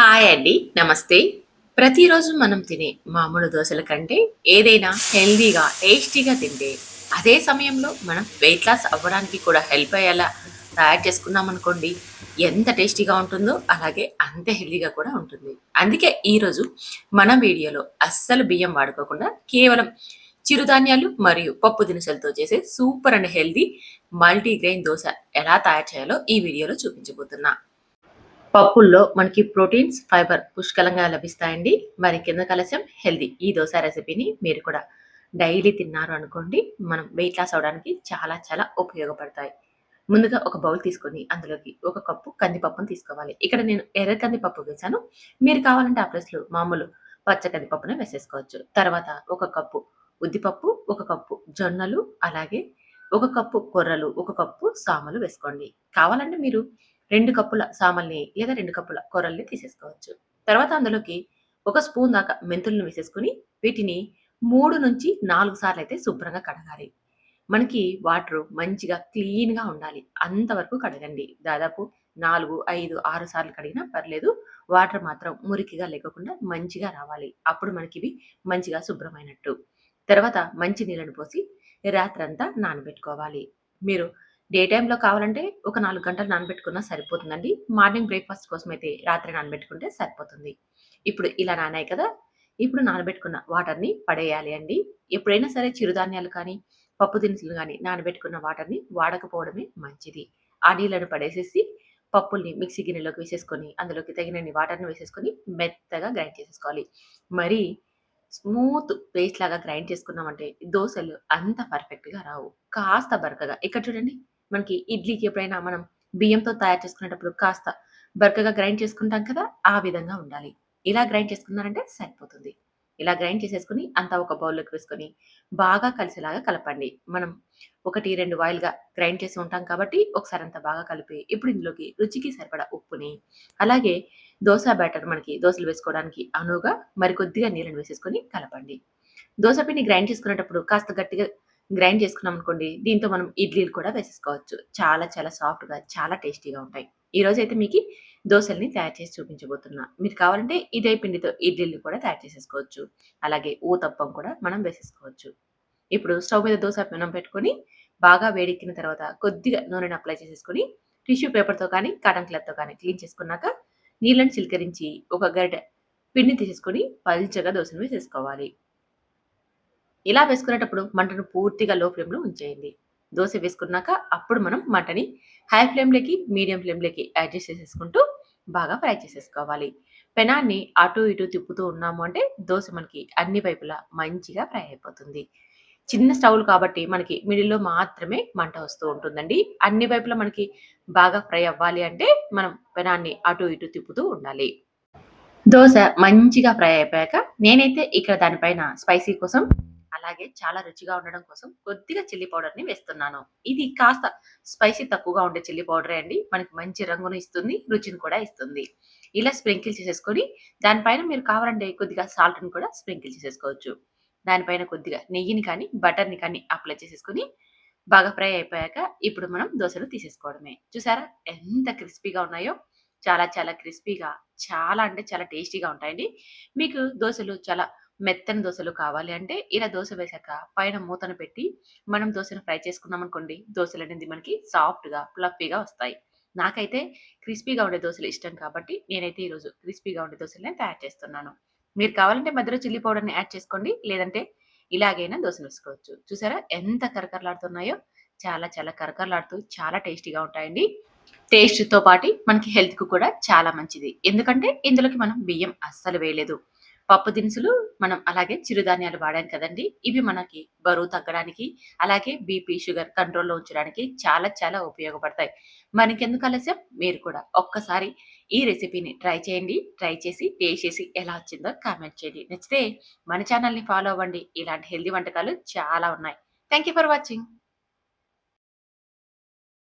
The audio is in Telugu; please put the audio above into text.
హాయ్ అండి. నమస్తే. ప్రతిరోజు మనం తినే మామూలు దోసల కంటే ఏదైనా హెల్తీగా, టేస్టీగా తింటే అదే సమయంలో మనం వెయిట్ లాస్ అవ్వడానికి కూడా హెల్ప్ అయ్యేలా తయారు చేసుకున్నామనుకోండి, ఎంత టేస్టీగా ఉంటుందో అలాగే అంతే హెల్తీగా కూడా ఉంటుంది. అందుకే ఈరోజు మన వీడియోలో అస్సలు బియ్యం వాడుకోకుండా కేవలం చిరుధాన్యాలు మరియు పప్పు దినుసులతో చేసే super and healthy multigrain dosa ఎలా తయారు చేయాలో ఈ వీడియోలో చూపించబోతున్నా. పప్పుల్లో మనకి ప్రోటీన్స్, ఫైబర్ పుష్కలంగా లభిస్తాయండి. మరి కిందకి ఆలస్యం హెల్తీ. ఈ దోస రెసిపీని మీరు కూడా డైలీ తిన్నారు అనుకోండి, మనం వెయిట్ లాస్ అవ్వడానికి చాలా చాలా ఉపయోగపడతాయి. ముందుగా ఒక బౌల్ తీసుకొని అందులోకి ఒక కప్పు కందిపప్పును తీసుకోవాలి. ఇక్కడ నేను ఎర్ర కందిపప్పు వేశాను. మీరు కావాలంటే ఆ ప్లేస్‌లో మామూలు పచ్చ కందిపప్పునే వేసేసుకోవచ్చు. తర్వాత ఒక కప్పు ఉద్దిపప్పు, ఒక కప్పు జొన్నలు, అలాగే ఒక కప్పు కొర్రలు, ఒక కప్పు సామలు వేసుకోండి. కావాలంటే మీరు 2 కప్పుల సామల్ని లేదా 2 కప్పుల కొర్రల్ని తీసేసుకోవచ్చు. తర్వాత అందులోకి ఒక స్పూన్ దాకా మెంతులను వేసేసుకొని వీటిని 3-4 సార్లయితే శుభ్రంగా కడగాలి. మనకి వాటరు మంచిగా క్లీన్‌గా ఉండాలి. అంతవరకు కడగండి. దాదాపు 4, 5, 6 సార్లు కడిగినా పర్లేదు. వాటర్ మాత్రం మురికిగా లేకోకుండా మంచిగా రావాలి. అప్పుడు మనకివి మంచిగా శుభ్రమైనట్టు. తర్వాత మంచి నీళ్ళను పోసి రాత్రంతా నానబెట్టుకోవాలి. మీరు డే టైమ్‌లో కావాలంటే ఒక 4 గంటలు నానబెట్టుకున్నా సరిపోతుందండి. మార్నింగ్ బ్రేక్‌ఫాస్ట్ కోసమైతే రాత్రి నానబెట్టుకుంటే సరిపోతుంది. ఇప్పుడు ఇలా నానాయి కదా! ఇప్పుడు నానబెట్టుకున్న వాటర్‌ని పడేయాలి అండి. ఎప్పుడైనా సరే చిరుధాన్యాలు కానీ, పప్పు దినుసులు గానీ నానబెట్టుకున్న వాటర్‌ని వాడకపోవడమే మంచిది. ఆ నీళ్ళను పడేసేసి పప్పుల్ని మిక్సీ గిన్నెలోకి వేసేసుకొని, అందులోకి తగినన్ని వాటర్‌ని వేసేసుకొని మెత్తగా గ్రైండ్ చేసేసుకోవాలి. మరీ స్మూత్ పేస్ట్ లాగా గ్రైండ్ చేసుకున్నామంటే దోసలు అంత పర్ఫెక్ట్‌గా రావు. కాస్త బరకగా ఇక్కడ చూడండి మనకి ఇడ్లీకి ఎప్పుడైనా మనం బియ్యంతో తయారు చేసుకునేటప్పుడు కాస్త బరకగా గ్రైండ్ చేసుకుంటాం కదా! ఆ విధంగా ఉండాలి. ఇలా గ్రైండ్ చేసుకున్నారంటే సరిపోతుంది. ఇలా గ్రైండ్ చేసేసుకొని అంతా ఒక బౌల్‌లోకి వేసుకొని బాగా కలిసేలాగా కలపండి. మనం 1, 2 వాయిల్‌గా గ్రైండ్ చేసి ఉంటాం కాబట్టి ఒకసారి అంతా బాగా కలిపి ఇప్పుడు ఇందులోకి రుచికి సరిపడా ఉప్పుని, అలాగే దోస బ్యాటర్ మనకి దోసలు వేసుకోవడానికి అనువుగా మరికొద్దిగా నీళ్ళని వేసేసుకొని కలపండి. దోస పిండి గ్రైండ్ చేసుకునేటప్పుడు కాస్త గట్టిగా గ్రైండ్ చేసుకున్నామనుకోండి, దీంతో మనం ఇడ్లీలు కూడా వేసేసుకోవచ్చు. చాలా చాలా సాఫ్ట్‌గా, చాలా టేస్టీగా ఉంటాయి. ఈరోజైతే మీకి దోసల్ని తయారు చేసి చూపించబోతున్నా. మీరు కావాలంటే ఇదే పిండితో ఇడ్లీలు కూడా తయారు చేసేసుకోవచ్చు. అలాగే ఊతప్పం కూడా మనం వేసేసుకోవచ్చు. ఇప్పుడు స్టవ్ మీద దోస పెనం పెట్టుకొని, బాగా వేడెక్కిన తర్వాత కొద్దిగా నూనెని అప్లై చేసేసుకొని, టిష్యూ పేపర్‌తో కానీ, కాటన్ క్లాత్‌తో కానీ క్లీన్ చేసుకున్నాక, నీళ్ళని చిలకరించి ఒక గరిటె పిండిని తీసేసుకొని పల్చగా దోసను వేసేసుకోవాలి. ఇలా వేసుకునేటప్పుడు మంటను పూర్తిగా లో ఫ్లేమ్‌లో ఉంచేయండి. దోస వేసుకున్నాక అప్పుడు మనం మంటని హై ఫ్లేమ్‌లోకి, మీడియం ఫ్లేమ్‌లోకి అడ్జస్ట్ చేసేసుకుంటూ బాగా ఫ్రై చేసేసుకోవాలి. పెనాన్ని అటు ఇటు తిప్పుతూ ఉన్నాము అంటే దోస మనకి అన్ని వైపులా మంచిగా ఫ్రై అయిపోతుంది. చిన్న స్టవ్‌లు కాబట్టి మనకి మిడిల్‌లో మాత్రమే మంట వస్తూ ఉంటుందండి. అన్ని వైపులా మనకి బాగా ఫ్రై అవ్వాలి అంటే మనం పెనాన్ని అటు ఇటు తిప్పుతూ ఉండాలి. దోస మంచిగా ఫ్రై అయిపోయాక నేనైతే ఇక్కడ దానిపైన స్పైసీ కోసం, అలాగే చాలా రుచిగా ఉండడం కోసం కొద్దిగా చిల్లీ పౌడర్‌ని వేస్తున్నాను. ఇది కాస్త స్పైసీ తక్కువగా ఉండే చిల్లీ పౌడరే అండి. మనకి మంచి రంగును ఇస్తుంది, రుచిని కూడా ఇస్తుంది. ఇలా స్ప్రింకిల్ చేసేసుకొని దానిపైన మీరు కావాలంటే కొద్దిగా సాల్ట్‌ని కూడా స్ప్రింకిల్ చేసేసుకోవచ్చు. దానిపైన కొద్దిగా నెయ్యిని కానీ, బటర్‌ని కానీ అప్లై చేసేసుకొని బాగా ఫ్రై అయిపోయాక ఇప్పుడు మనం దోసలు తీసేసుకోవడమే. చూసారా ఎంత క్రిస్పీగా ఉన్నాయో? చాలా చాలా క్రిస్పీగా చాలా అంటే చాలా టేస్టీగా ఉంటాయండి. మీకు దోసలు చాలా మెత్తని దోసలు కావాలి అంటే ఇలా దోస వేశాక పైన మూతను పెట్టి మనం దోసను ఫ్రై చేసుకున్నామనుకోండి, దోసలనేది మనకి సాఫ్ట్‌గా, ఫ్లఫీగా వస్తాయి. నాకైతే క్రిస్పీగా ఉండే దోసలు ఇష్టం కాబట్టి నేనైతే ఈరోజు క్రిస్పీగా ఉండే దోసలనే తయారు చేస్తున్నాను. మీరు కావాలంటే మధ్యలో చిల్లీ పౌడర్‌ని యాడ్ చేసుకోండి. లేదంటే ఇలాగైనా దోసలు వేసుకోవచ్చు. చూసారా ఎంత కరకరలాడుతున్నాయో? చాలా చాలా కరకరలాడుతూ చాలా టేస్టీగా ఉంటాయండి. టేస్ట్‌తో పాటి మనకి హెల్త్‌కి కూడా చాలా మంచిది. ఎందుకంటే ఇందులోకి మనం బియ్యం అస్సలు వేయలేదు. పప్పు దినుసులు మనం అలాగే చిరుధాన్యాలు వాడాం కదండీ! ఇవి మనకి బరువు తగ్గడానికి, అలాగే బీపీ, షుగర్ కంట్రోల్‌లో ఉంచడానికి చాలా చాలా ఉపయోగపడతాయి. మనకెందుకు ఆలస్యం? మీరు కూడా ఒక్కసారి ఈ రెసిపీని ట్రై చేయండి. ట్రై చేసి టేస్ట్ చేసి ఎలా వచ్చిందో కామెంట్ చేయండి. నచ్చితే మన ఛానెల్‌ని ఫాలో అవ్వండి. ఇలాంటి హెల్తీ వంటకాలు చాలా ఉన్నాయి. Thank you for watching.